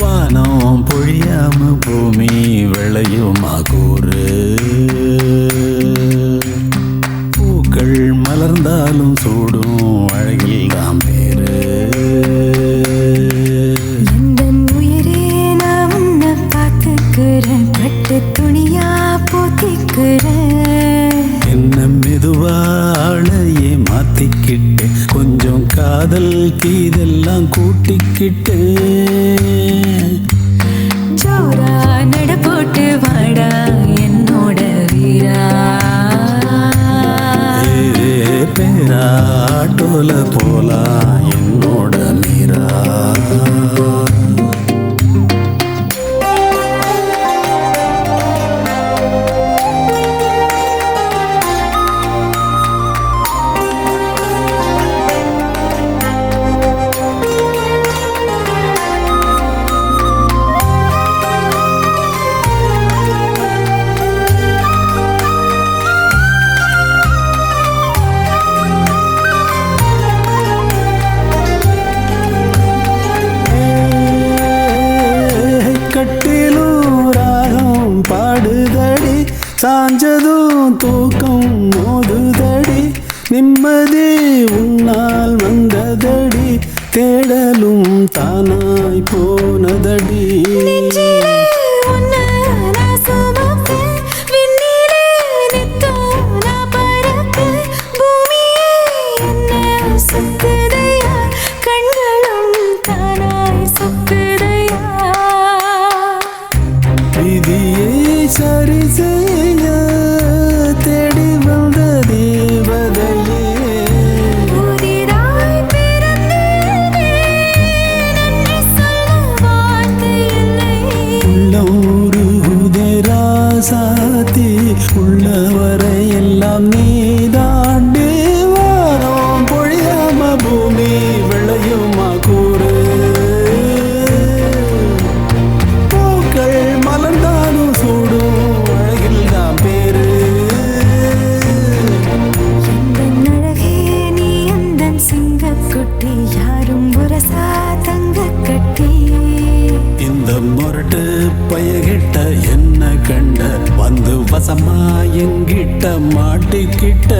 வானம் பொழியாம பூமி விளையுமா கூறு, பூக்கள் மலர்ந்தாலும் சூடும் அழகில் தான் பேரு. உயிரே நான் உன்னை பார்த்துக்கிறேன், பட்டு துணியா போத்திக்கிறேன். என்ன மெதுவாழையே மாத்திக்கிட்டு கொஞ்சம் காதல் கீதெல்லாம் கூட்டிக்கிட்டு ஜோரா நட போட்டு வாடா என்னோட வீரா. பேராட்டோல போலாம் என்னோட மீரா. பாடுதடி சாஞ்சதும் தூக்கம் மோதுதடி, நிம்மதி உன்னால் வந்ததடி, தேடலும் தானாய் போனதடி. சரி செய்ய தேடி வந்த தேவதையே, புதிதாய் பிறந்தேனே, நன்றி சொல்ல வார்த்தை இல்லை. உள்ளூரு ராசாத்தி உள்ளவரை எல்லாம் நீதாண்டி. வாரம் பொழியாம பூமி விளையுமா கூறு, பூக்கள் மலர்ந்தாலும் சூடும் அழகில் தான் பேரு. அழகே நீ அந்த சிங்கக்குட்டி, யாரும் உரசா தங்க கட்டி. இந்த முரட்டு பயகிட்ட என்ன கண்ட, வந்து வசமா எங்கிட்ட மாட்டிக்கிட்ட.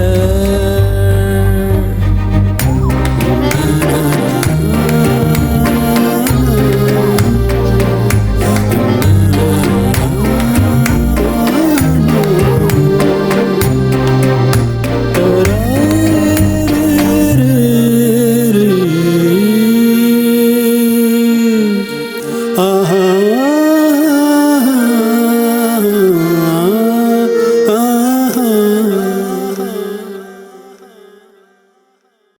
ஆஹா